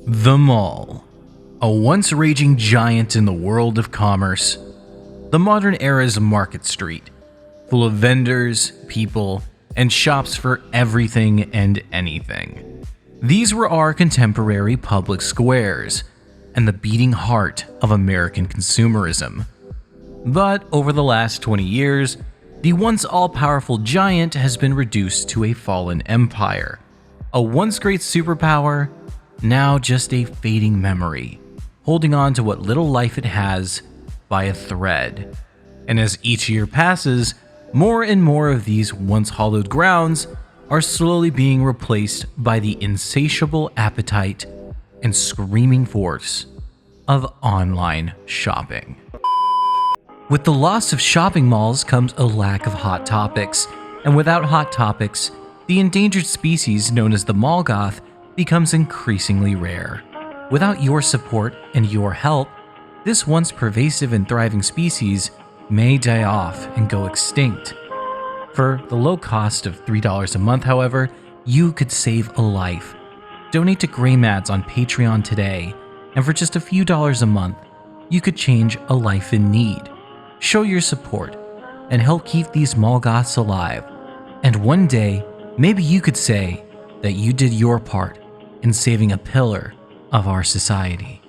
The mall. A once raging giant in the world of commerce. The modern era's market street, full of vendors, people, and shops for everything and anything. These were our contemporary public squares, and the beating heart of American consumerism. But over the last 20 years, the once all-powerful giant has been reduced to a fallen empire. A once great superpower, now just a fading memory, holding on to what little life it has by a thread. And as each year passes, more and more of these once hallowed grounds are slowly being replaced by the insatiable appetite and screaming force of online shopping. With the loss of shopping malls comes a lack of hot topics, and without hot topics, the endangered species known as the mall goth becomes increasingly rare. Without your support and your help, this once pervasive and thriving species may die off and go extinct. For the low cost of $3 a month, however, you could save a life. Donate to Gray Mads on Patreon today, and for just a few dollars a month, you could change a life in need. Show your support and help keep these mall goths alive. And one day, maybe you could say that you did your part in saving a pillar of our society.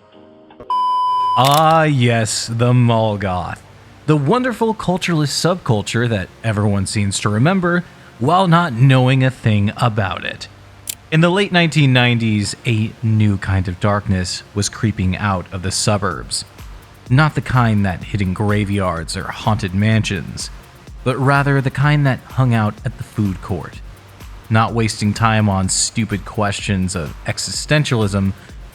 Ah yes, the mall goth. The wonderful cultureless subculture that everyone seems to remember while not knowing a thing about it. In the late 1990s, a new kind of darkness was creeping out of the suburbs. Not the kind that hid in graveyards or haunted mansions, but rather the kind that hung out at the food court. Not wasting time on stupid questions of existentialism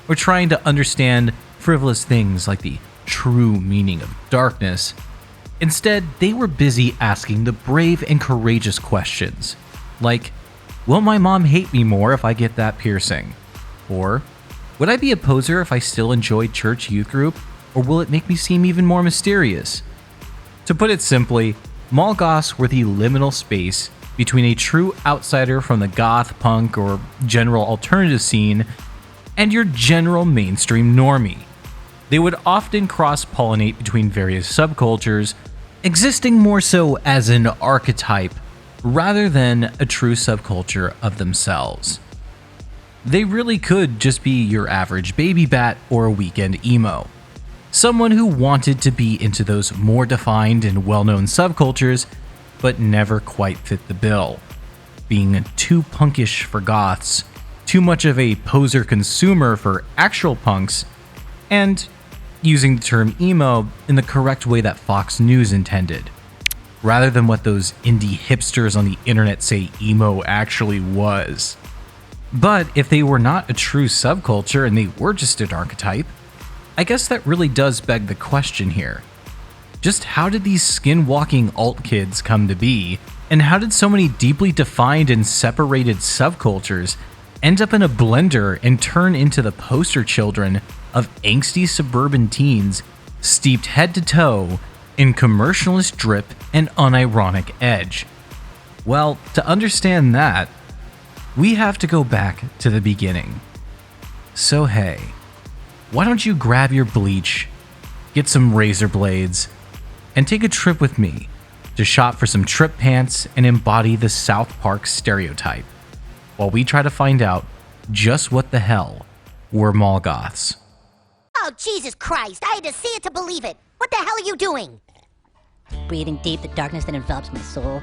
or trying to understand frivolous things like the true meaning of darkness. Instead, they were busy asking the brave and courageous questions, like, will my mom hate me more if I get that piercing? Or, would I be a poser if I still enjoyed church youth group? Or will it make me seem even more mysterious? To put it simply, mall goths were the liminal space between a true outsider from the goth, punk, or general alternative scene and your general mainstream normie. They would often cross-pollinate between various subcultures, existing more so as an archetype rather than a true subculture of themselves. They really could just be your average baby bat or a weekend emo. Someone who wanted to be into those more defined and well-known subcultures, but never quite fit the bill. Being too punkish for goths, too much of a poser consumer for actual punks, and using the term emo in the correct way that Fox News intended, rather than what those indie hipsters on the internet say emo actually was. But if they were not a true subculture and they were just an archetype, I guess that really does beg the question here. Just how did these skin-walking alt kids come to be, and how did so many deeply defined and separated subcultures end up in a blender and turn into the poster children of angsty suburban teens steeped head to toe in commercialist drip and unironic edge? Well, to understand that, we have to go back to the beginning. So hey, why don't you grab your bleach, get some razor blades, and take a trip with me to shop for some trip pants and embody the South Park stereotype, while we try to find out just what the hell were mall goths. Oh, Jesus Christ, I had to see it to believe it. What the hell are you doing? Breathing deep the darkness that envelops my soul,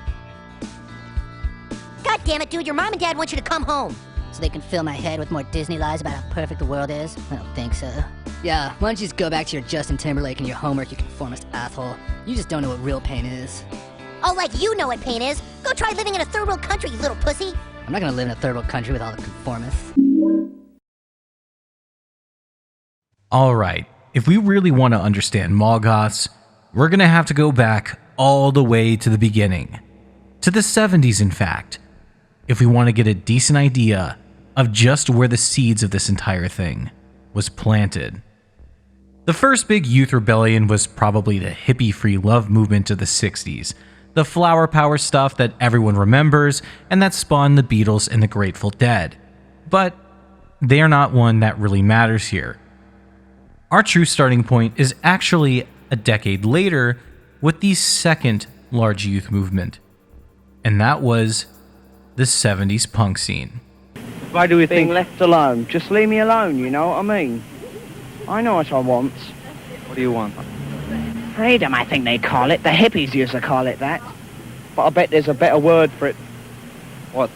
God damn it, dude, your mom and dad want you to come home. so they can fill my head with more Disney lies about how perfect the world is? I don't think so. Yeah, why don't you just go back to your Justin Timberlake and your homework, you conformist asshole. You just don't know what real pain is. Oh, like you know what pain is. Go try living in a third world country, you little pussy. I'm not gonna live in a third world country with all the conformists. Alright, if we really want to understand mall goths, we're gonna have to go back all the way to the beginning. To the 70s, in fact, if we want to get a decent idea of just where the seeds of this entire thing was planted. The first big youth rebellion was probably the hippie-free love movement of the 60s, the flower power stuff that everyone remembers and that spawned the Beatles and the Grateful Dead. But they are not one that really matters here. Our true starting point is actually a decade later with the second large youth movement, and that was the 70s punk scene. Why do we think left alone? Just leave me alone, you know what I mean? I know what I want. What do you want? Freedom, I think they call it. The hippies used to call it that. But I bet there's a better word for it. What?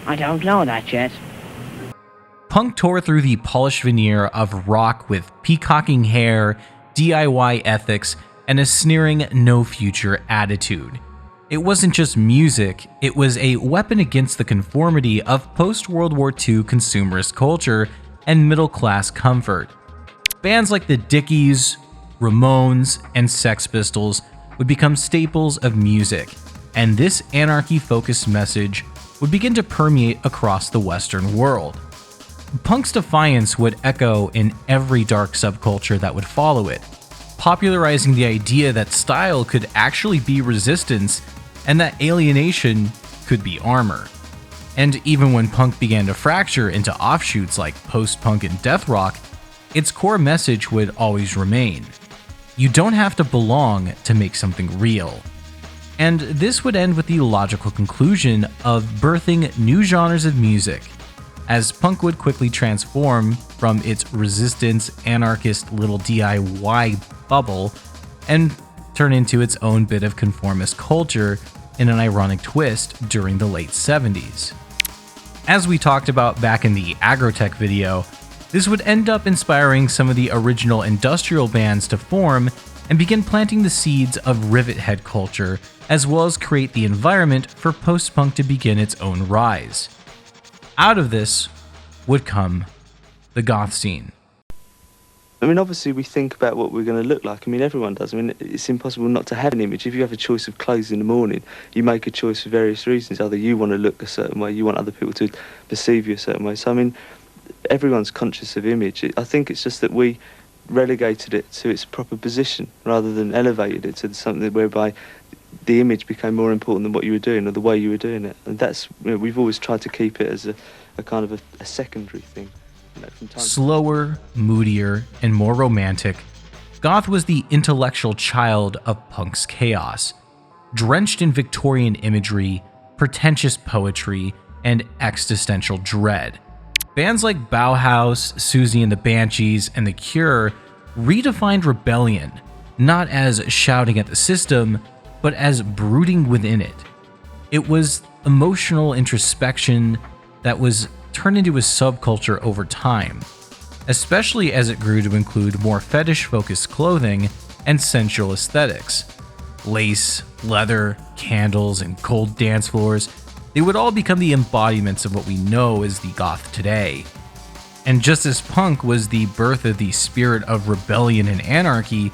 I don't know that yet. Punk tore through the polished veneer of rock with peacocking hair, DIY ethics, and a sneering no future attitude. It wasn't just music, it was a weapon against the conformity of post-World War II consumerist culture and middle-class comfort. Bands like the Dickies, Ramones, and Sex Pistols would become staples of music, and this anarchy-focused message would begin to permeate across the Western world. Punk's defiance would echo in every dark subculture that would follow it, popularizing the idea that style could actually be resistance and that alienation could be armor. And even when punk began to fracture into offshoots like post-punk and death rock, its core message would always remain. You don't have to belong to make something real. And this would end with the logical conclusion of birthing new genres of music, as punk would quickly transform from its resistance, anarchist little DIY bubble and turn into its own bit of conformist culture in an ironic twist during the late 70s. As we talked about back in the Agrotech video, this would end up inspiring some of the original industrial bands to form and begin planting the seeds of rivet head culture, as well as create the environment for post-punk to begin its own rise. Out of this would come the goth scene. I mean, obviously we think about what we're going to look like. I mean, everyone does. I mean, it's impossible not to have an image. If you have a choice of clothes in the morning, you make a choice for various reasons. Either you want to look a certain way, you want other people to perceive you a certain way. So, I mean, everyone's conscious of image. I think it's just that we relegated it to its proper position rather than elevated it to something whereby the image became more important than what you were doing or the way you were doing it. And that's, you know, we've always tried to keep it as a kind of a secondary thing. You know, from time Slower, moodier, and more romantic, goth was the intellectual child of punk's chaos, drenched in Victorian imagery, pretentious poetry, and existential dread. Bands like Bauhaus, Susie and the Banshees, and The Cure redefined rebellion, not as shouting at the system, but as brooding within it. It was emotional introspection that was turned into a subculture over time, especially as it grew to include more fetish-focused clothing and sensual aesthetics. Lace, leather, candles, and cold dance floors, they would all become the embodiments of what we know as the goth today. And just as punk was the birth of the spirit of rebellion and anarchy,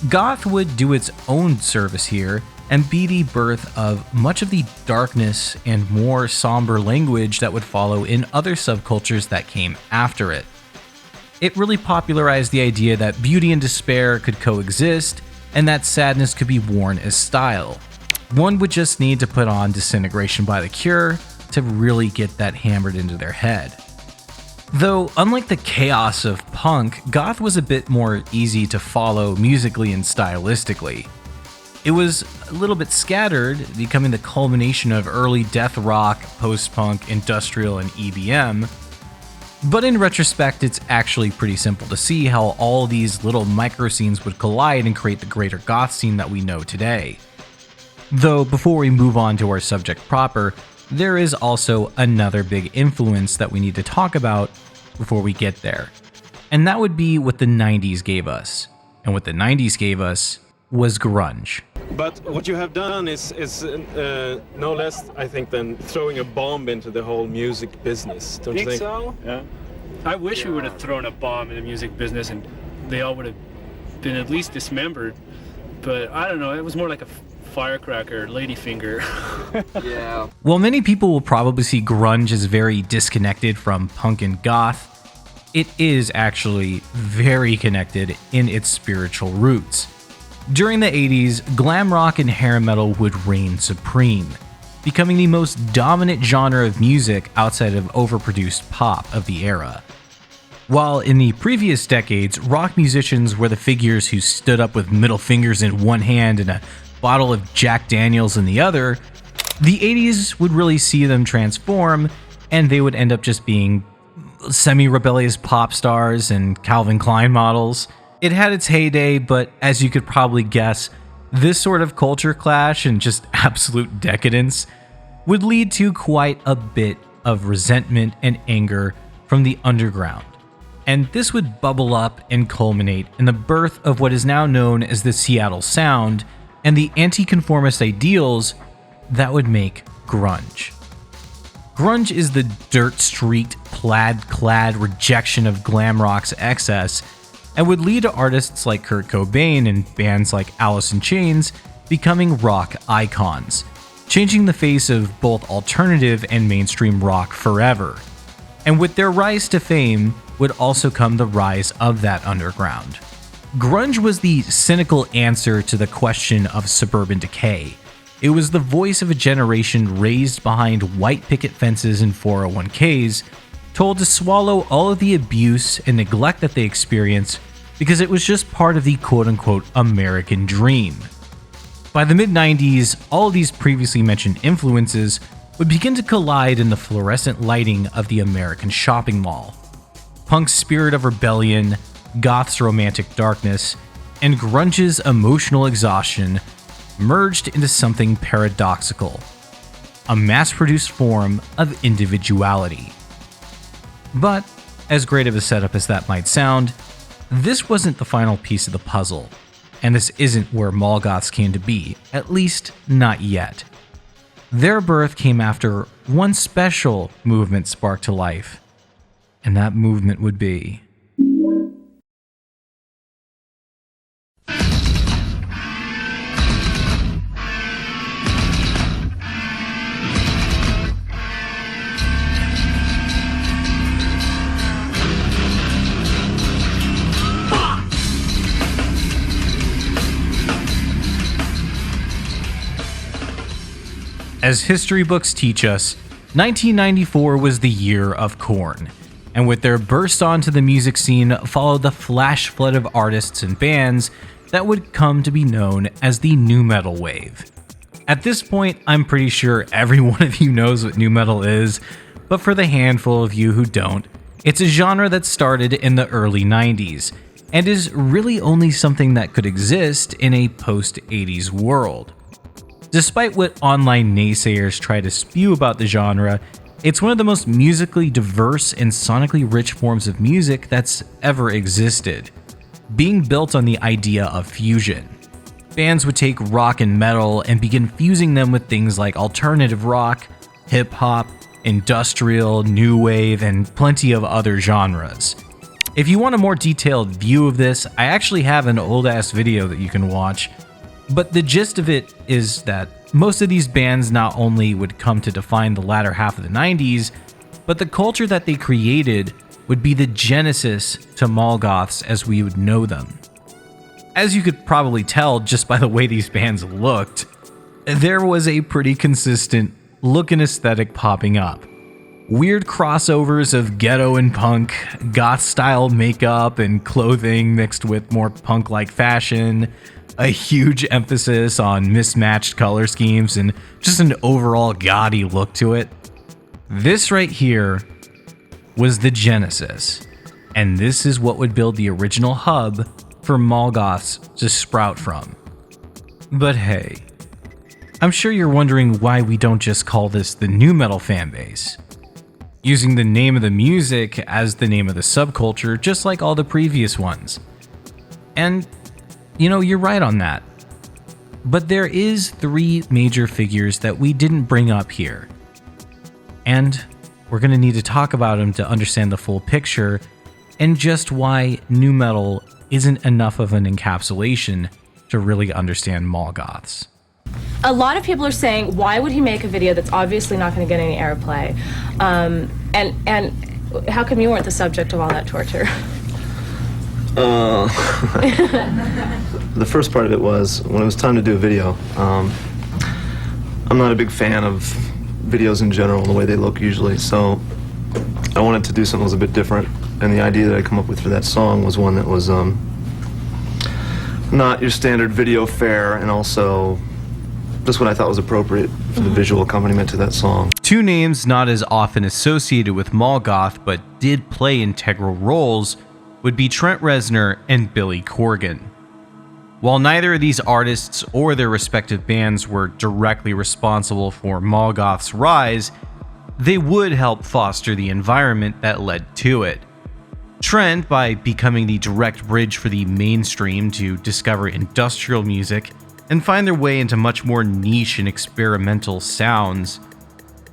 goth would do its own service here and be the birth of much of the darkness and more somber language that would follow in other subcultures that came after it. It really popularized the idea that beauty and despair could coexist and that sadness could be worn as style. One would just need to put on Disintegration by The Cure to really get that hammered into their head. Though, unlike the chaos of punk, goth was a bit more easy to follow musically and stylistically. It was a little bit scattered, becoming the culmination of early death rock, post-punk, industrial, and EBM. But in retrospect, it's actually pretty simple to see how all these little micro-scenes would collide and create the greater goth scene that we know today. Though, before we move on to our subject proper, there is also another big influence that we need to talk about before we get there. And that would be what the 90s gave us. And what the 90s gave us was grunge. But what you have done is no less, I think, than throwing a bomb into the whole music business. Don't you think? So? Yeah. I wish we would have thrown a bomb in the music business and they all would have been at least dismembered. But I don't know, it was more like a firecracker, ladyfinger. Yeah. While many people will probably see grunge as very disconnected from punk and goth, it is actually very connected in its spiritual roots. During the 80s, glam rock and hair metal would reign supreme. becoming the most dominant genre of music outside of overproduced pop of the era. While in the previous decades, rock musicians were the figures who stood up with middle fingers in one hand and a bottle of Jack Daniels in the other, the 80s would really see them transform, and they would end up just being semi-rebellious pop stars and Calvin Klein models. It had its heyday, but as you could probably guess, this sort of culture clash and just absolute decadence would lead to quite a bit of resentment and anger from the underground. And this would bubble up and culminate in the birth of what is now known as the Seattle Sound and the anti-conformist ideals that would make grunge. Grunge is the dirt-streaked, plaid-clad rejection of glam rock's excess, and would lead to artists like Kurt Cobain and bands like Alice in Chains becoming rock icons, changing the face of both alternative and mainstream rock forever. And with their rise to fame would also come the rise of that underground. Grunge was the cynical answer to the question of suburban decay. It was the voice of a generation raised behind white picket fences and 401ks, told to swallow all of the abuse and neglect that they experienced because it was just part of the quote-unquote American dream. By the mid-90s, all of these previously mentioned influences would begin to collide in the fluorescent lighting of the American shopping mall. Punk's spirit of rebellion, Goth's romantic darkness, and grunge's emotional exhaustion merged into something paradoxical, a mass-produced form of individuality. But, as great of a setup as that might sound, this wasn't the final piece of the puzzle, and this isn't where mall goths came to be, at least not yet. Their birth came after one special movement sparked to life, and that movement would be As history books teach us, 1994 was the year of Korn, and with their burst onto the music scene followed the flash flood of artists and bands that would come to be known as the nu metal wave. At this point, I'm pretty sure every one of you knows what nu metal is, but for the handful of you who don't, it's a genre that started in the early 90s, and is really only something that could exist in a post-80s world. Despite what online naysayers try to spew about the genre, it's one of the most musically diverse and sonically rich forms of music that's ever existed, being built on the idea of fusion. Bands would take rock and metal and begin fusing them with things like alternative rock, hip-hop, industrial, new wave, and plenty of other genres. If you want a more detailed view of this, I actually have an old-ass video that you can watch. But the gist of it is that most of these bands not only would come to define the latter half of the 90s, but the culture that they created would be the genesis to mall goths as we would know them. As you could probably tell just by the way these bands looked, there was a pretty consistent look and aesthetic popping up. Weird crossovers of ghetto and punk, goth-style makeup and clothing mixed with more punk-like fashion, a huge emphasis on mismatched color schemes, and just an overall gaudy look to it. This right here was the genesis, and this is what would build the original hub for mall goths to sprout from. But hey, I'm sure you're wondering why we don't just call this the nu metal fanbase, using the name of the music as the name of the subculture just like all the previous ones. And you know, you're right on that. But there is 3 major figures that we didn't bring up here. And we're going to need to talk about them to understand the full picture and just why nu metal isn't enough of an encapsulation to really understand mall goths. A lot of people are saying, why would he make a video that's obviously not going to get any airplay? And how come you weren't the subject of all that torture? The first part of it was when it was time to do a video. I'm not a big fan of videos in general, the way they look usually, so I wanted to do something that was a bit different, and the idea that I come up with for that song was one that was not your standard video fare, and also just what I thought was appropriate for the visual accompaniment to that song. Two names not as often associated with mall goth but did play integral roles would be Trent Reznor and Billy Corgan. While neither of these artists or their respective bands were directly responsible for mall goth's rise, they would help foster the environment that led to it. Trent, by becoming the direct bridge for the mainstream to discover industrial music and find their way into much more niche and experimental sounds,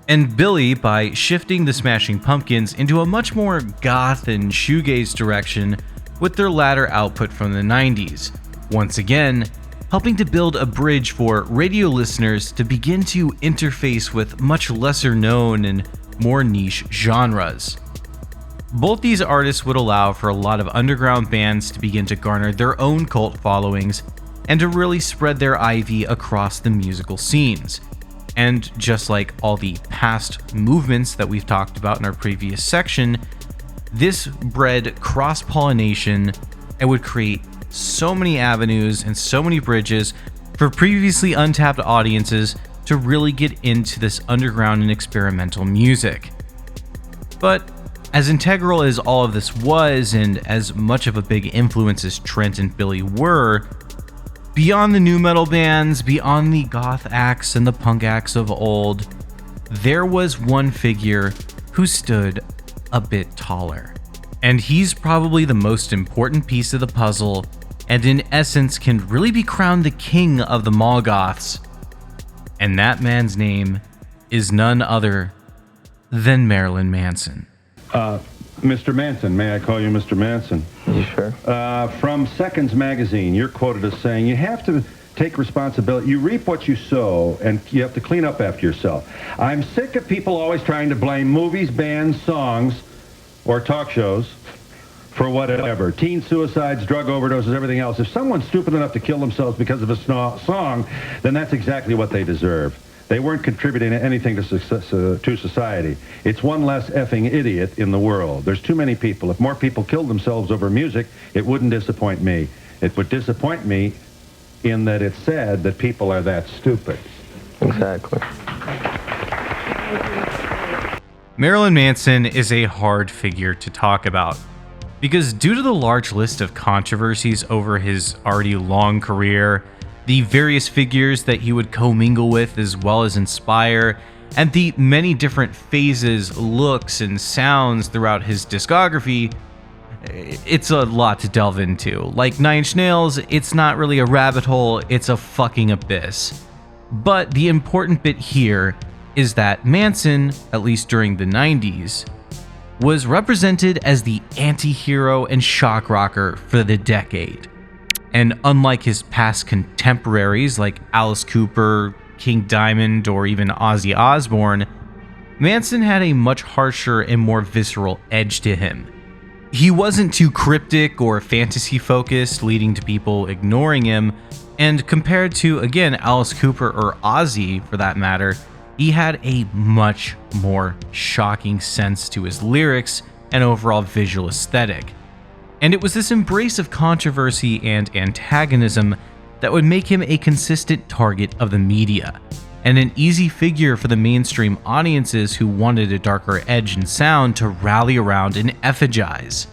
and Billy by shifting the Smashing Pumpkins into a much more goth and shoegaze direction with their latter output from the 90s, once again helping to build a bridge for radio listeners to begin to interface with much lesser known and more niche genres. Both these artists would allow for a lot of underground bands to begin to garner their own cult followings and to really spread their ivy across the musical scenes. And just like all the past movements that we've talked about in our previous section, this bred cross-pollination and would create so many avenues and so many bridges for previously untapped audiences to really get into this underground and experimental music. But as integral as all of this was, and as much of a big influence as Trent and Billy were, beyond the nu metal bands, beyond the goth acts and the punk acts of old, there was one figure who stood a bit taller. And he's probably the most important piece of the puzzle, and in essence can really be crowned the king of the mall goths. And that man's name is none other than Marilyn Manson. Mr. Manson, may I call you Mr. Manson? You sure? From Seconds magazine, you're quoted as saying, you have to take responsibility. You reap what you sow, and you have to clean up after yourself. I'm sick of people always trying to blame movies, bands, songs, or talk shows for whatever. Teen suicides, drug overdoses, everything else. If someone's stupid enough to kill themselves because of a song, then that's exactly what they deserve. They weren't contributing anything to society. It's one less effing idiot in the world. There's too many people. If more people killed themselves over music, it wouldn't disappoint me. It would disappoint me in that it's sad that people are that stupid. Exactly. Marilyn Manson is a hard figure to talk about, because due to the large list of controversies over his already long career, the various figures that he would commingle with as well as inspire, and the many different phases, looks, and sounds throughout his discography, it's a lot to delve into. Like Nine Inch Nails, it's not really a rabbit hole, it's a fucking abyss. But the important bit here is that Manson, at least during the 90s, was represented as the anti-hero and shock rocker for the decade. And unlike his past contemporaries like Alice Cooper, King Diamond, or even Ozzy Osbourne, Manson had a much harsher and more visceral edge to him. He wasn't too cryptic or fantasy-focused, leading to people ignoring him, and compared to, again, Alice Cooper or Ozzy, for that matter, he had a much more shocking sense to his lyrics and overall visual aesthetic. And it was this embrace of controversy and antagonism that would make him a consistent target of the media, and an easy figure for the mainstream audiences who wanted a darker edge and sound to rally around and effigize.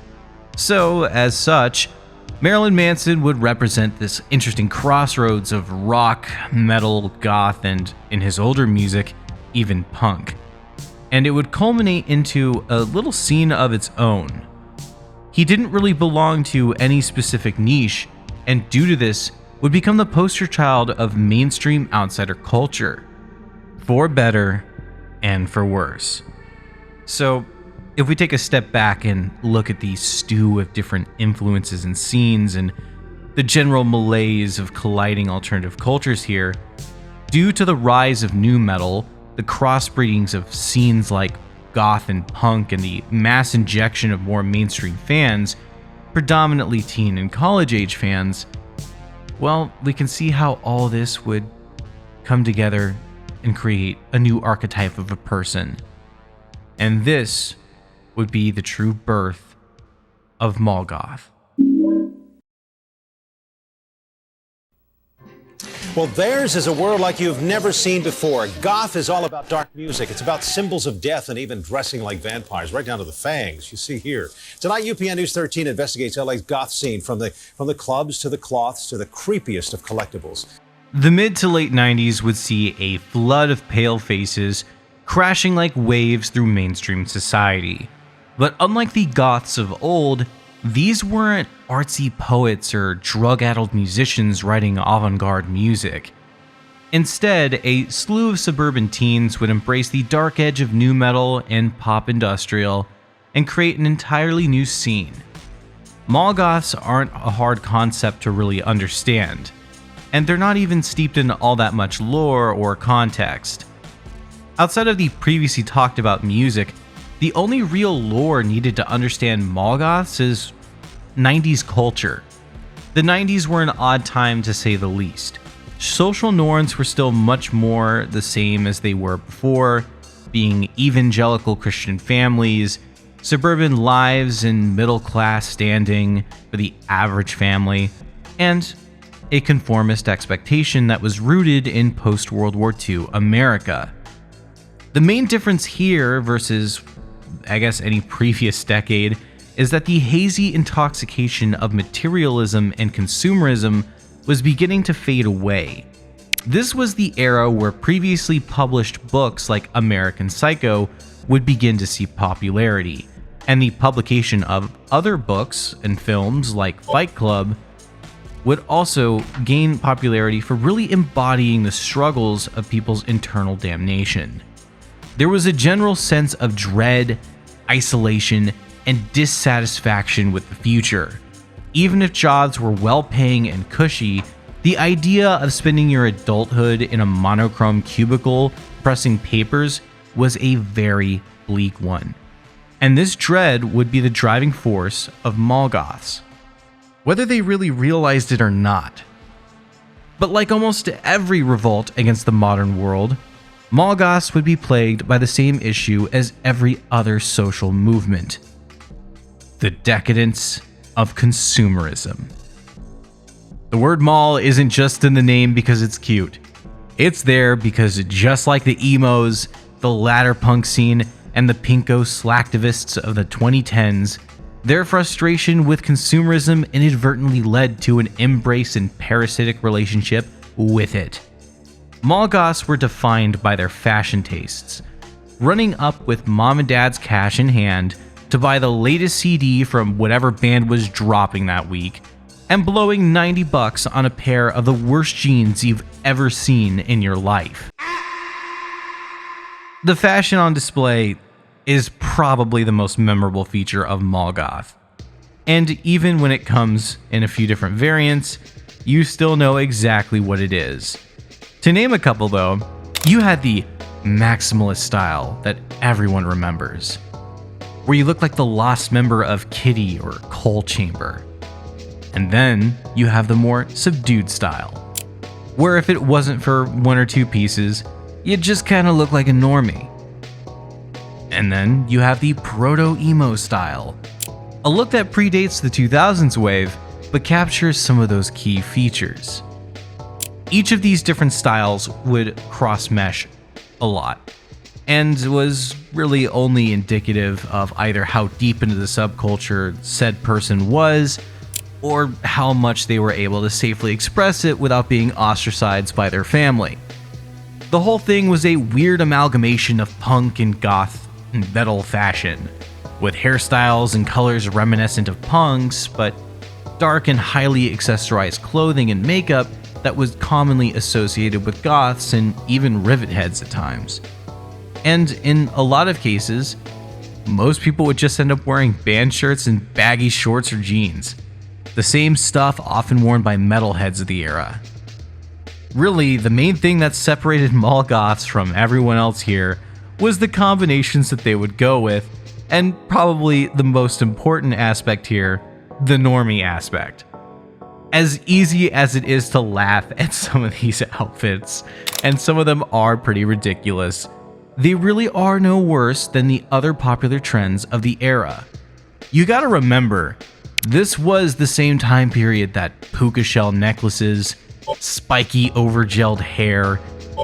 So, as such, Marilyn Manson would represent this interesting crossroads of rock, metal, goth, and, in his older music, even punk. And it would culminate into a little scene of its own. He didn't really belong to any specific niche, and due to this, would become the poster child of mainstream outsider culture, for better and for worse. So, if we take a step back and look at the stew of different influences and scenes and the general malaise of colliding alternative cultures here, due to the rise of nu metal, the crossbreedings of scenes like goth and punk, and the mass injection of more mainstream fans, predominantly teen and college-age fans, well, we can see how all this would come together and create a new archetype of a person. And this would be the true birth of mall goth. Well, theirs is a world like you've never seen before. Goth is all about dark music. It's about symbols of death and even dressing like vampires, right down to the fangs you see here. Tonight, UPN News 13 investigates LA's goth scene from the clubs to the cloths to the creepiest of collectibles. The mid to late 90s would see a flood of pale faces crashing like waves through mainstream society. But unlike the goths of old, these weren't artsy poets or drug-addled musicians writing avant-garde music. Instead, a slew of suburban teens would embrace the dark edge of nu metal and pop industrial and create an entirely new scene. Mall goths aren't a hard concept to really understand, and they're not even steeped in all that much lore or context. Outside of the previously talked about music, the only real lore needed to understand mall goths is 90s culture. The 90s were an odd time to say the least. Social norms were still much more the same as they were before, being evangelical Christian families, suburban lives and middle class standing for the average family, and a conformist expectation that was rooted in post-World War II America. The main difference here versus, I guess, any previous decade is that the hazy intoxication of materialism and consumerism was beginning to fade away. This was the era where previously published books like American Psycho would begin to see popularity, and the publication of other books and films like Fight Club would also gain popularity for really embodying the struggles of people's internal damnation. There was a general sense of dread, isolation, and dissatisfaction with the future. Even if jobs were well-paying and cushy, the idea of spending your adulthood in a monochrome cubicle pressing papers was a very bleak one. And this dread would be the driving force of mall goths, whether they really realized it or not. But like almost every revolt against the modern world, mall goths would be plagued by the same issue as every other social movement: the decadence of consumerism. The word mall isn't just in the name because it's cute. It's there because just like the emos, the ladder punk scene, and the pinko slacktivists of the 2010s, their frustration with consumerism inadvertently led to an embrace and parasitic relationship with it. Mall goths were defined by their fashion tastes, running up with mom and dad's cash in hand to buy the latest CD from whatever band was dropping that week, and blowing $90 on a pair of the worst jeans you've ever seen in your life. The fashion on display is probably the most memorable feature of mall goth. And even when it comes in a few different variants, you still know exactly what it is. To name a couple though, you had the maximalist style that everyone remembers, where you look like the lost member of Kitty or Coal Chamber. And then you have the more subdued style, where if it wasn't for one or two pieces, you just kind of look like a normie. And then you have the proto-emo style, a look that predates the 2000s wave, but captures some of those key features. Each of these different styles would cross-mesh a lot, and was really only indicative of either how deep into the subculture said person was, or how much they were able to safely express it without being ostracized by their family. The whole thing was a weird amalgamation of punk and goth and metal fashion, with hairstyles and colors reminiscent of punks, but dark and highly accessorized clothing and makeup that was commonly associated with goths and even rivet heads at times. And in a lot of cases, most people would just end up wearing band shirts and baggy shorts or jeans, the same stuff often worn by metalheads of the era. Really, the main thing that separated mall goths from everyone else here was the combinations that they would go with, and probably the most important aspect here, the normie aspect. As easy as it is to laugh at some of these outfits, and some of them are pretty ridiculous, they really are no worse than the other popular trends of the era. You gotta remember, this was the same time period that puka shell necklaces, spiky overgelled hair,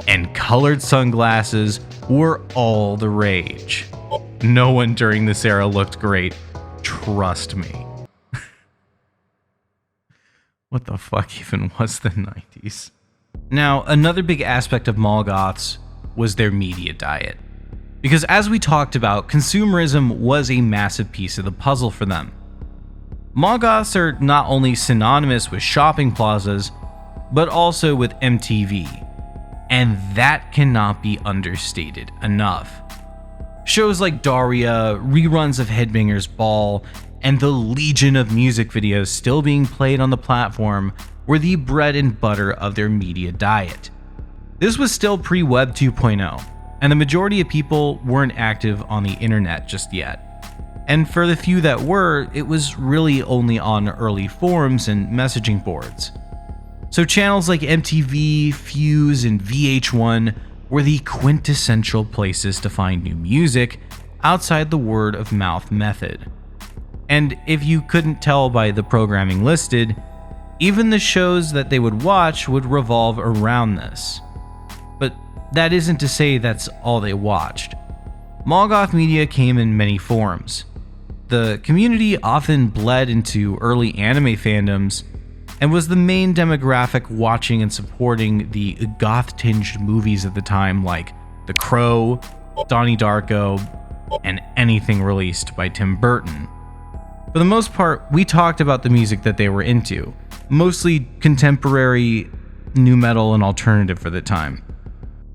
and colored sunglasses were all the rage. No one during this era looked great, trust me. What the fuck even was the 90s? Now, another big aspect of mall goths was their media diet. Because as we talked about, consumerism was a massive piece of the puzzle for them. Mall goths are not only synonymous with shopping plazas, but also with MTV. And that cannot be understated enough. Shows like Daria, reruns of Headbangers Ball, and the legion of music videos still being played on the platform were the bread and butter of their media diet. This was still pre-Web 2.0, and the majority of people weren't active on the internet just yet. And for the few that were, it was really only on early forums and messaging boards. So channels like MTV, Fuse, and VH1 were the quintessential places to find new music outside the word of mouth method. And if you couldn't tell by the programming listed, even the shows that they would watch would revolve around this. But that isn't to say that's all they watched. Mall goth media came in many forms. The community often bled into early anime fandoms and was the main demographic watching and supporting the goth-tinged movies of the time like The Crow, Donnie Darko, and anything released by Tim Burton. For the most part, we talked about the music that they were into, mostly contemporary, nu metal, and alternative for the time.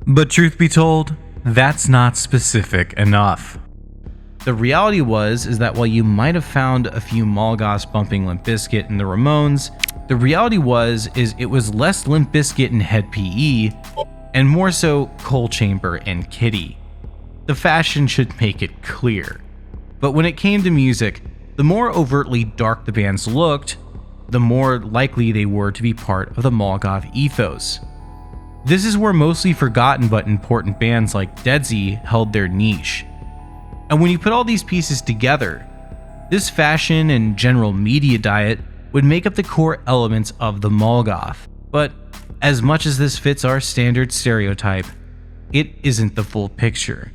But truth be told, that's not specific enough. The reality is that while you might have found a few mall goths bumping Limp Bizkit and the Ramones, the reality is it was less Limp Bizkit and Head PE, and more so Coal Chamber and Kitty. The fashion should make it clear. But when it came to music, the more overtly dark the bands looked, the more likely they were to be part of the mall goth ethos. This is where mostly forgotten but important bands like Deadsy held their niche. And when you put all these pieces together, this fashion and general media diet would make up the core elements of the mall goth. But as much as this fits our standard stereotype, it isn't the full picture.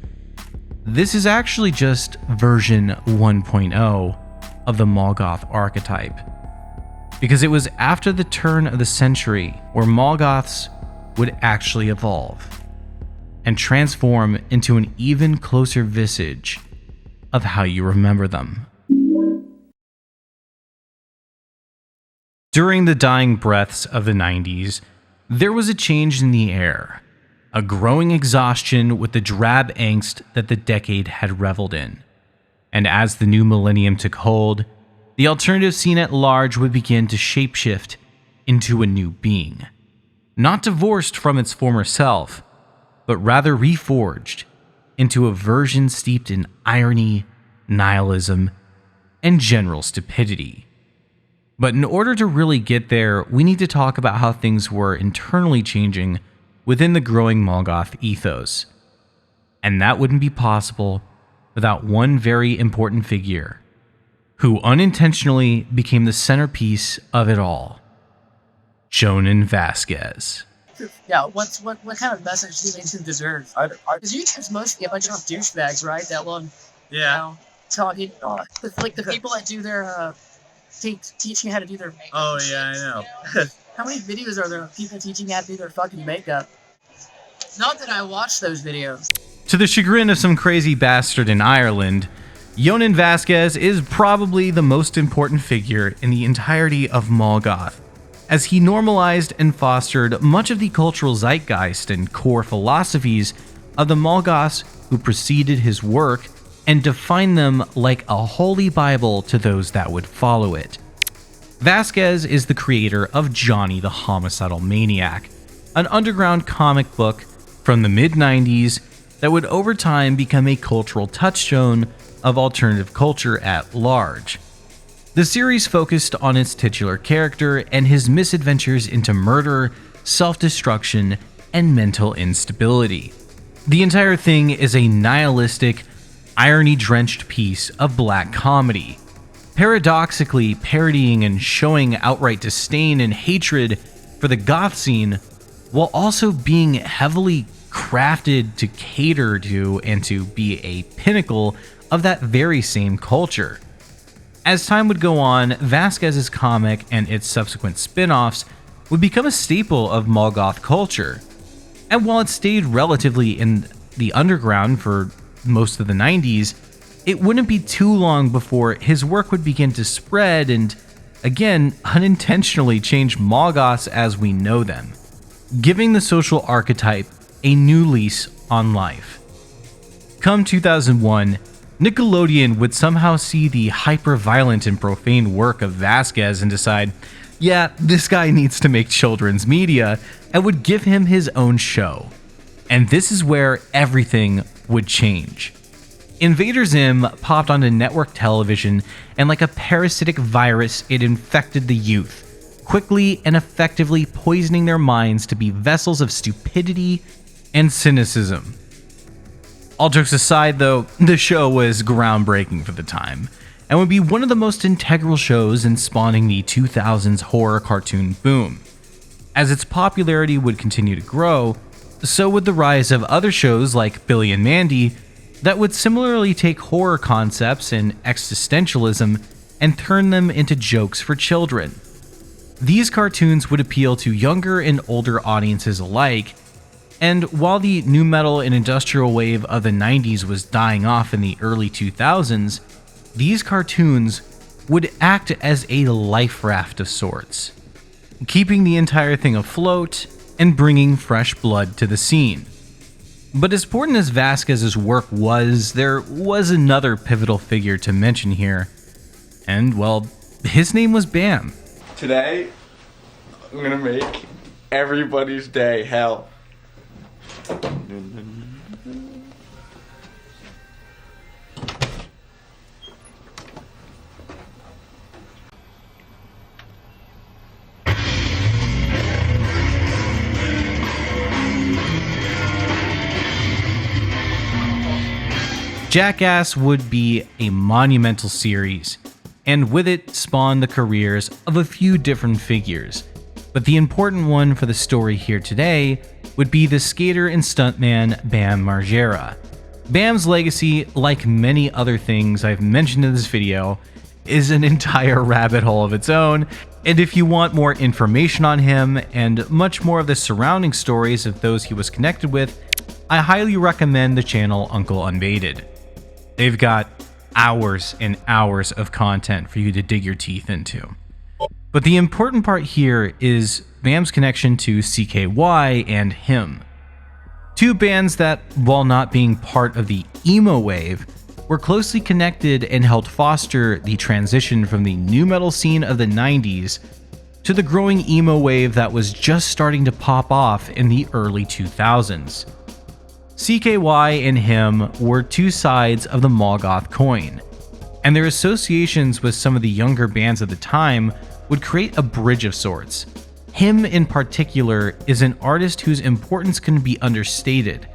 This is actually just version 1.0 of the mall goth archetype. Because it was after the turn of the century where mall goths would actually evolve and transform into an even closer visage of how you remember them. During the dying breaths of the 90s, there was a change in the air, a growing exhaustion with the drab angst that the decade had reveled in. And as the new millennium took hold, the alternative scene at large would begin to shapeshift into a new being. Not divorced from its former self, but rather reforged into a version steeped in irony, nihilism, and general stupidity. But in order to really get there, we need to talk about how things were internally changing within the growing mall goth ethos. And that wouldn't be possible without one very important figure, who unintentionally became the centerpiece of it all. Jonan Vasquez. Yeah, what kind of message do you think to deserve? Because YouTube's mostly a bunch of douchebags, right? That one, yeah. You know, talking, like the people that do their, teach you how to do their makeup. Oh yeah, I know. How many videos are there of people teaching you how to do their fucking makeup? Not that I watch those videos. To the chagrin of some crazy bastard in Ireland, Jonan Vasquez is probably the most important figure in the entirety of mall goth, as he normalized and fostered much of the cultural zeitgeist and core philosophies of the mall goths who preceded his work and defined them like a holy Bible to those that would follow it. Vasquez is the creator of Johnny the Homicidal Maniac, an underground comic book from the mid-90s that would over time become a cultural touchstone of alternative culture at large. The series focused on its titular character and his misadventures into murder, self-destruction, and mental instability. The entire thing is a nihilistic, irony-drenched piece of black comedy, paradoxically parodying and showing outright disdain and hatred for the goth scene, while also being heavily crafted to cater to and to be a pinnacle of that very same culture. As time would go on, Vasquez's comic and its subsequent spin-offs would become a staple of mall goth culture. And while it stayed relatively in the underground for most of the 90s, it wouldn't be too long before his work would begin to spread and, again, unintentionally change mall goths as we know them, giving the social archetype a new lease on life. Come 2001, Nickelodeon would somehow see the hyper-violent and profane work of Vasquez and decide, yeah, this guy needs to make children's media, and would give him his own show. And this is where everything would change. Invader Zim popped onto network television, and like a parasitic virus, it infected the youth, quickly and effectively poisoning their minds to be vessels of stupidity and cynicism. All jokes aside, though, the show was groundbreaking for the time, and would be one of the most integral shows in spawning the 2000s horror cartoon boom. As its popularity would continue to grow, so would the rise of other shows like Billy and Mandy that would similarly take horror concepts and existentialism and turn them into jokes for children. These cartoons would appeal to younger and older audiences alike, and while the nu metal and industrial wave of the 90s was dying off in the early 2000s, these cartoons would act as a life raft of sorts, keeping the entire thing afloat and bringing fresh blood to the scene. But as important as Vasquez's work was, there was another pivotal figure to mention here, and well, his name was Bam. Today, I'm gonna make everybody's day hell. Jackass would be a monumental series, and with it spawned the careers of a few different figures. But the important one for the story here today would be the skater and stuntman Bam Margera. Bam's legacy, like many other things I've mentioned in this video, is an entire rabbit hole of its own, and if you want more information on him and much more of the surrounding stories of those he was connected with, I highly recommend the channel Uncle Unbaited. They've got hours and hours of content for you to dig your teeth into. But the important part here is Bam's connection to CKY and him. Two bands that, while not being part of the emo wave, were closely connected and helped foster the transition from the nu metal scene of the 90s to the growing emo wave that was just starting to pop off in the early 2000s. CKY and him were two sides of the mall goth coin, and their associations with some of the younger bands of the time would create a bridge of sorts. Him in particular is an artist whose importance can be understated,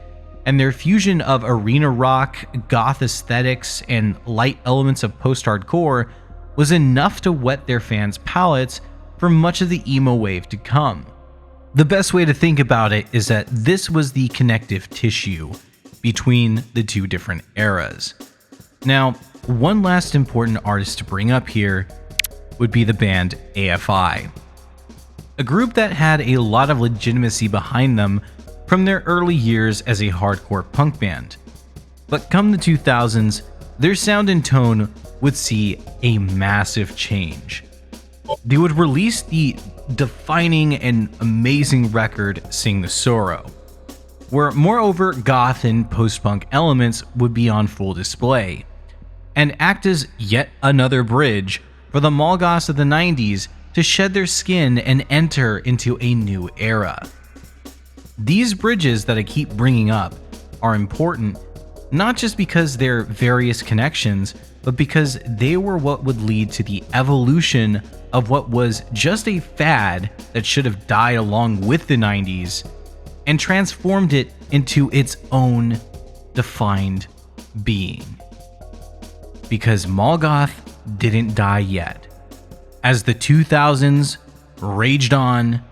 and their fusion of arena rock, goth aesthetics, and light elements of post-hardcore was enough to whet their fans' palates for much of the emo wave to come. The best way to think about it is that this was the connective tissue between the two different eras. Now, one last important artist to bring up here would be the band AFI, a group that had a lot of legitimacy behind them from their early years as a hardcore punk band. But come the 2000s, their sound and tone would see a massive change. They would release the defining and amazing record Sing the Sorrow, where moreover goth and post-punk elements would be on full display, and act as yet another bridge for the mall goths of the 90s to shed their skin and enter into a new era. These bridges that I keep bringing up are important not just because their various connections, but because they were what would lead to the evolution of what was just a fad that should have died along with the 90s and transformed it into its own defined being. Because mall goth didn't die yet. As the 2000s raged on,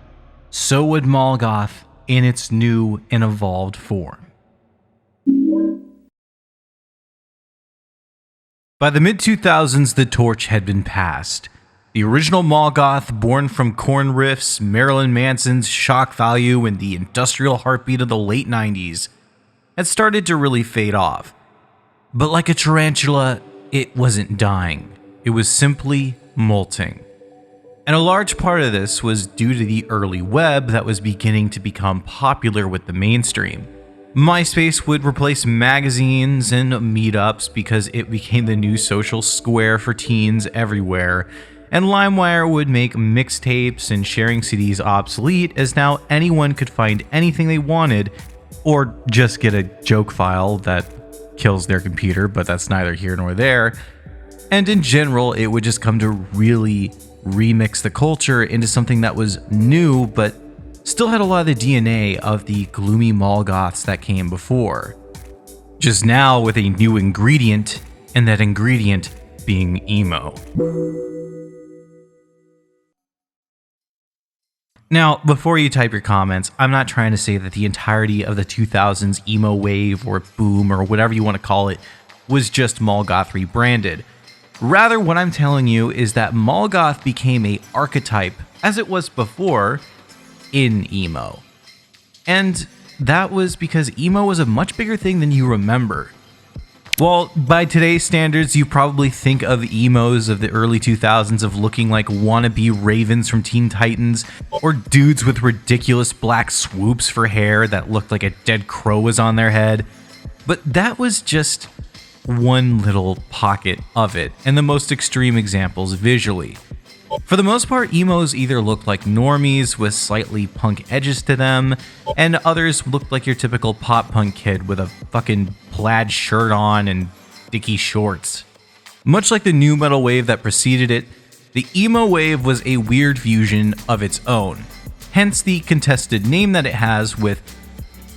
so would mall goth in its new and evolved form. By the mid-2000s, the torch had been passed. The original mall goth, born from corn riffs, Marilyn Manson's shock value, and the industrial heartbeat of the late 90s, had started to really fade off. But like a tarantula, it wasn't dying. It was simply molting. And a large part of this was due to the early web that was beginning to become popular with the mainstream. MySpace would replace magazines and meetups because it became the new social square for teens everywhere, and LimeWire would make mixtapes and sharing CDs obsolete, as now anyone could find anything they wanted, or just get a joke file that kills their computer, but that's neither here nor there. And in general, it would just come to really remix the culture into something that was new, but still had a lot of the DNA of the gloomy mall goths that came before. Just now with a new ingredient, and that ingredient being emo. Now, before you type your comments, I'm not trying to say that the entirety of the 2000s emo wave or boom or whatever you want to call it was just mall goth rebranded. Rather, what I'm telling you is that mall goth became an archetype, as it was before, in emo. And that was because emo was a much bigger thing than you remember. Well, by today's standards, you probably think of emos of the early 2000s of looking like wannabe ravens from Teen Titans, or dudes with ridiculous black swoops for hair that looked like a dead crow was on their head. But that was just one little pocket of it, and the most extreme examples visually. For the most part, emos either looked like normies with slightly punk edges to them, and others looked like your typical pop punk kid with a fucking plaid shirt on and dicky shorts. Much like the nu metal wave that preceded it, the emo wave was a weird fusion of its own, hence the contested name that it has, with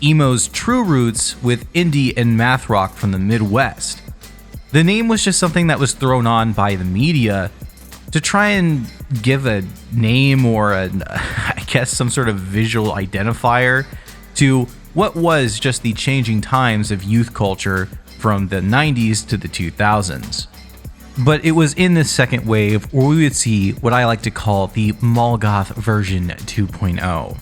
emo's true roots with indie and math rock from the Midwest. The name was just something that was thrown on by the media to try and give a name or I guess some sort of visual identifier to what was just the changing times of youth culture from the 90s to the 2000s. But it was in this second wave where we would see what I like to call the mall goth version 2.0.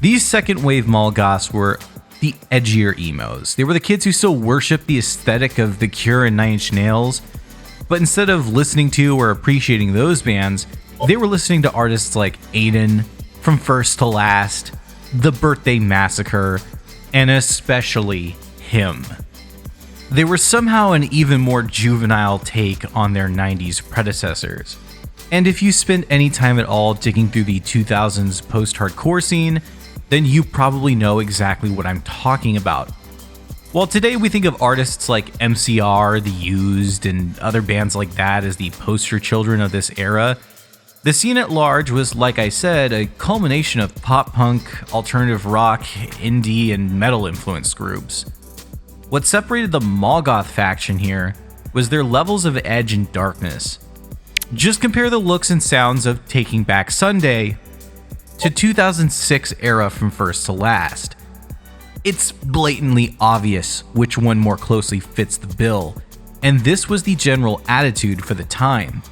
These second wave mall goths were the edgier emos. They were the kids who still worshiped the aesthetic of The Cure and Nine Inch Nails, but instead of listening to or appreciating those bands, they were listening to artists like Aiden, From First to Last, The Birthday Massacre, and especially him. They were somehow an even more juvenile take on their 90s predecessors. And if you spend any time at all digging through the 2000s post-hardcore scene, then you probably know exactly what I'm talking about. While today we think of artists like MCR, The Used, and other bands like that as the poster children of this era, the scene at large was, like I said, a culmination of pop punk, alternative rock, indie, and metal influenced groups. What separated the mall goth faction here was their levels of edge and darkness. Just compare the looks and sounds of Taking Back Sunday to 2006 era From First to Last. It's blatantly obvious which one more closely fits the bill, and this was the general attitude for the time.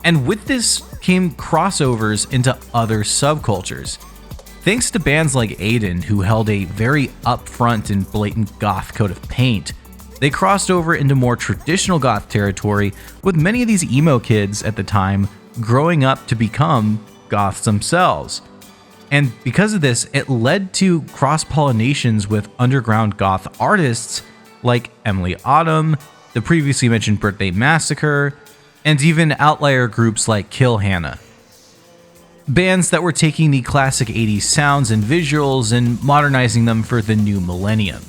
And with this came crossovers into other subcultures. Thanks to bands like Aiden, who held a very upfront and blatant goth coat of paint, they crossed over into more traditional goth territory, with many of these emo kids at the time growing up to become goths themselves. And because of this, it led to cross-pollinations with underground goth artists like Emily Autumn, the previously mentioned Birthday Massacre, and even outlier groups like Kill Hannah. Bands that were taking the classic 80s sounds and visuals and modernizing them for the new millennium.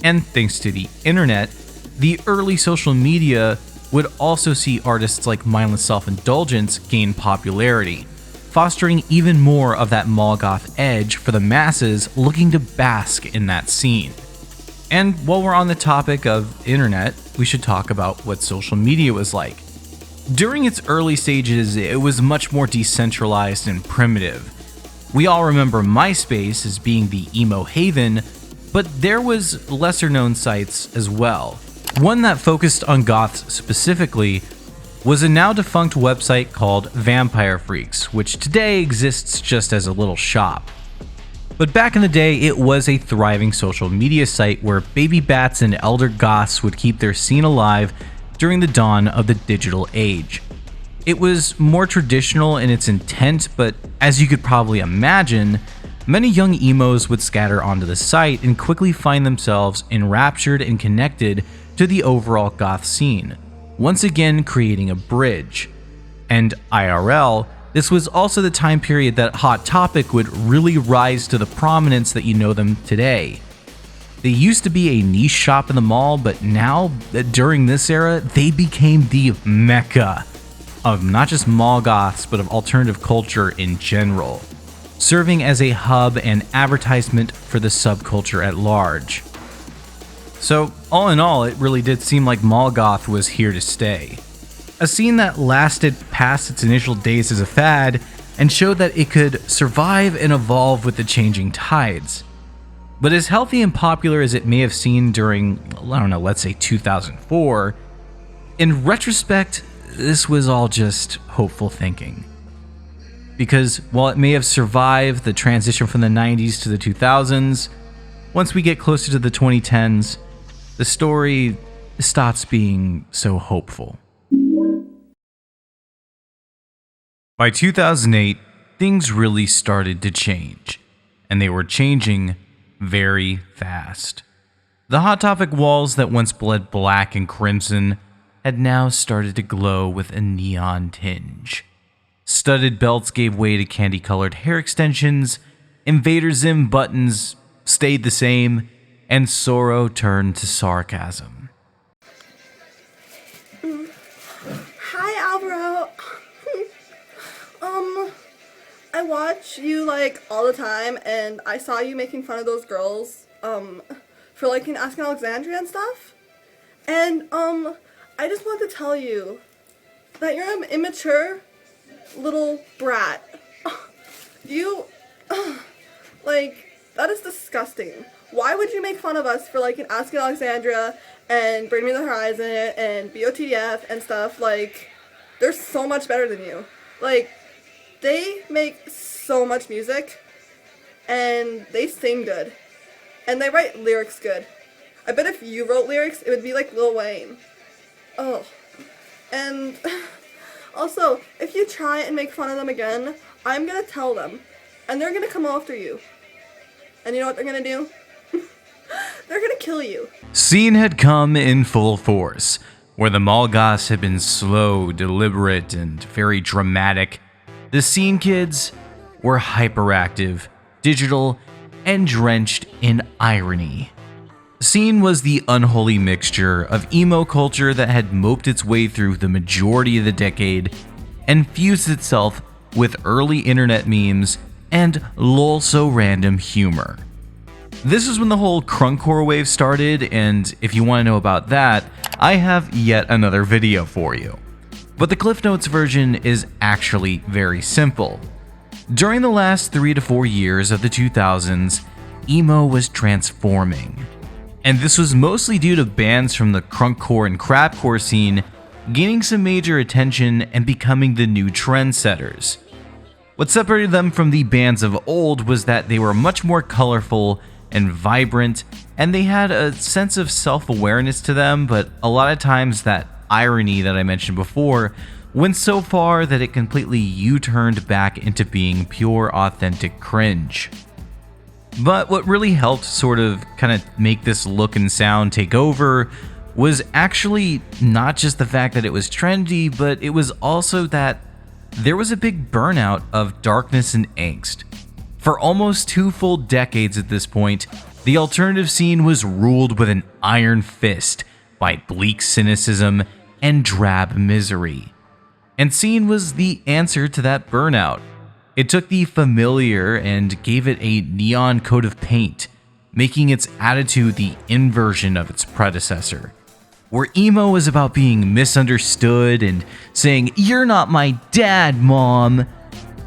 And thanks to the internet, the early social media would also see artists like mindless self-indulgence gain popularity, fostering even more of that mall goth edge for the masses looking to bask in that scene. And while we're on the topic of internet, we should talk about what social media was like. During its early stages, it was much more decentralized and primitive. We all remember MySpace as being the emo haven, but there was lesser known sites as well. One that focused on goths specifically was a now defunct website called VampireFreaks, which today exists just as a little shop. But back in the day, it was a thriving social media site where baby bats and elder goths would keep their scene alive during the dawn of the digital age. It was more traditional in its intent, but as you could probably imagine, many young emos would scatter onto the site and quickly find themselves enraptured and connected to the overall goth scene, once again creating a bridge. And IRL, this was also the time period that Hot Topic would really rise to the prominence that you know them today. They used to be a niche shop in the mall, but now, during this era, they became the mecca of not just mall goths, but of alternative culture in general, serving as a hub and advertisement for the subculture at large. So, all in all, it really did seem like mall goth was here to stay. A scene that lasted past its initial days as a fad and showed that it could survive and evolve with the changing tides. But as healthy and popular as it may have seemed during, I don't know, let's say 2004, in retrospect, this was all just hopeful thinking. Because while it may have survived the transition from the 90s to the 2000s, once we get closer to the 2010s, the story stops being so hopeful. By 2008, things really started to change, and they were changing very fast. The Hot Topic walls that once bled black and crimson had now started to glow with a neon tinge. Studded belts gave way to candy-colored hair extensions, Invader Zim buttons stayed the same, and sorrow turned to sarcasm. Hi, Alvaro. I watch you, all the time, and I saw you making fun of those girls, for, asking Alexandria and stuff. And, I just wanted to tell you that you're an immature little brat. You, that is disgusting. Why would you make fun of us for, asking Alexandria and Bring Me the Horizon and BOTDF and stuff? They're so much better than you. They make so much music, and they sing good, and they write lyrics good. I bet if you wrote lyrics, it would be like Lil Wayne. Oh. And also, if you try and make fun of them again, I'm gonna tell them, and they're gonna come after you. And you know what they're gonna do? They're gonna kill you. Scene had come in full force, where the mall goths had been slow, deliberate, and very dramatic. The scene kids were hyperactive, digital, and drenched in irony. Scene was the unholy mixture of emo culture that had moped its way through the majority of the decade and fused itself with early internet memes and lol-so-random humor. This is when the whole crunkcore wave started, and if you want to know about that, I have yet another video for you. But the Cliff Notes version is actually very simple. During the last 3 to 4 years of the 2000s, emo was transforming. And this was mostly due to bands from the crunkcore and crapcore scene gaining some major attention and becoming the new trendsetters. What separated them from the bands of old was that they were much more colorful and vibrant, and they had a sense of self-awareness to them, but a lot of times that irony that I mentioned before went so far that it completely U-turned back into being pure, authentic cringe. But what really helped sort of kind of make this look and sound take over was actually not just the fact that it was trendy, but it was also that there was a big burnout of darkness and angst. For almost 2 full decades at this point, The alternative scene was ruled with an iron fist by bleak cynicism and drab misery. And scene was the answer to that burnout. It took the familiar and gave it a neon coat of paint, making its attitude the inversion of its predecessor. Where emo was about being misunderstood and saying, "You're not my dad, Mom,"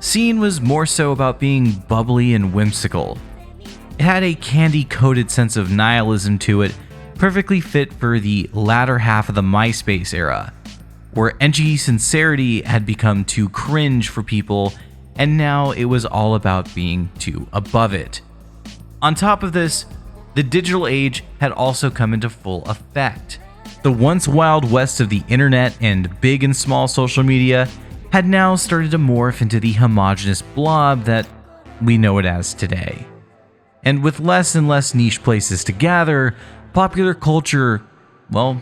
scene was more so about being bubbly and whimsical. It had a candy-coated sense of nihilism to it, perfectly fit for the latter half of the MySpace era, where edgy sincerity had become too cringe for people, and now it was all about being too above it. On top of this, the digital age had also come into full effect. The once wild west of the internet and big and small social media had now started to morph into the homogenous blob that we know it as today. And with less and less niche places to gather, popular culture, well,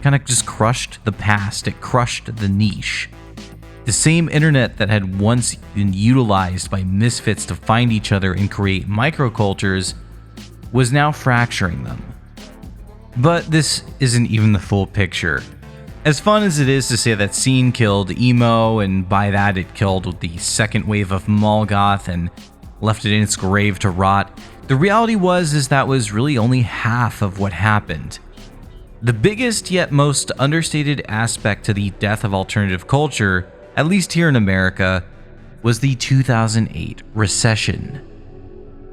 kind of just crushed the past. It crushed the niche. The same internet that had once been utilized by misfits to find each other and create microcultures was now fracturing them. But this isn't even the full picture. As fun as it is to say that scene killed emo, and by that it killed the second wave of mall goth and left it in its grave to rot, the reality is that was really only half of what happened. The biggest yet most understated aspect to the death of alternative culture, at least here in America, was the 2008 recession.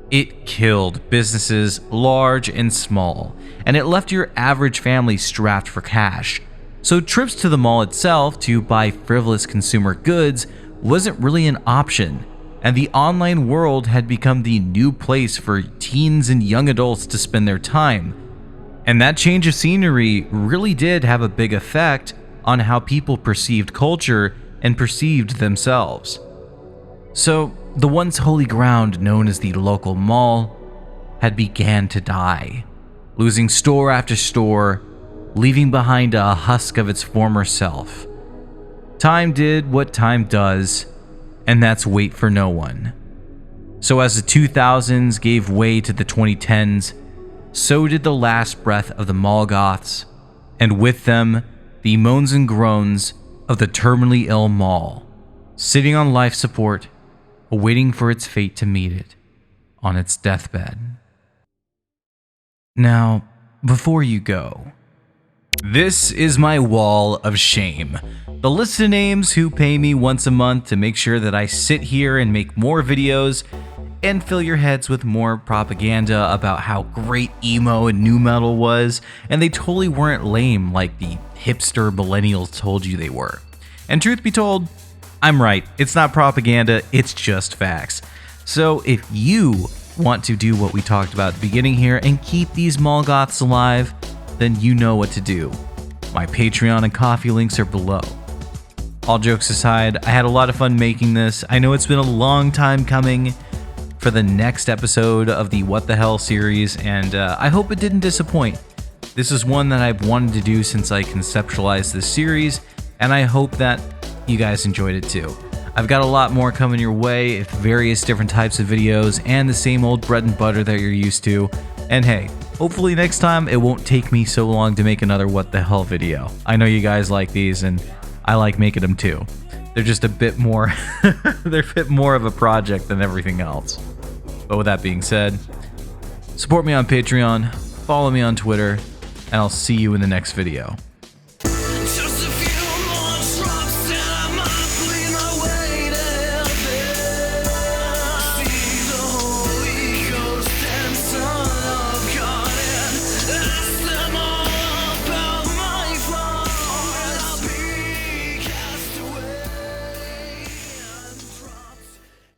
It killed businesses large and small, and it left your average family strapped for cash. So trips to the mall itself to buy frivolous consumer goods wasn't really an option, and the online world had become the new place for teens and young adults to spend their time. And that change of scenery really did have a big effect on how people perceived culture and perceived themselves. So the once holy ground known as the local mall had began to die, losing store after store, leaving behind a husk of its former self. Time did what time does, and that's wait for no one. So as the 2000s gave way to the 2010s, so did the last breath of the mall goths, and with them, the moans and groans of the terminally ill mall, sitting on life support, awaiting for its fate to meet it on its deathbed. Now, before you go, this is my wall of shame. The list of names who pay me once a month to make sure that I sit here and make more videos and fill your heads with more propaganda about how great emo and nu metal was, and they totally weren't lame like the hipster millennials told you they were. And truth be told, I'm right. It's not propaganda, it's just facts. So if you want to do what we talked about at the beginning here and keep these mall goths alive, then you know what to do. My Patreon and Coffee links are below. All jokes aside, I had a lot of fun making this. I know it's been a long time coming for the next episode of the What the Hell series, and I hope it didn't disappoint. This is one that I've wanted to do since I conceptualized this series, and I hope that you guys enjoyed it too. I've got a lot more coming your way, various different types of videos, and the same old bread and butter that you're used to. And hey, hopefully next time it won't take me so long to make another What the Hell video. I know you guys like these, and I like making them too. They're just a bit more, they're a bit more of a project than everything else. But with that being said, support me on Patreon, follow me on Twitter, and I'll see you in the next video.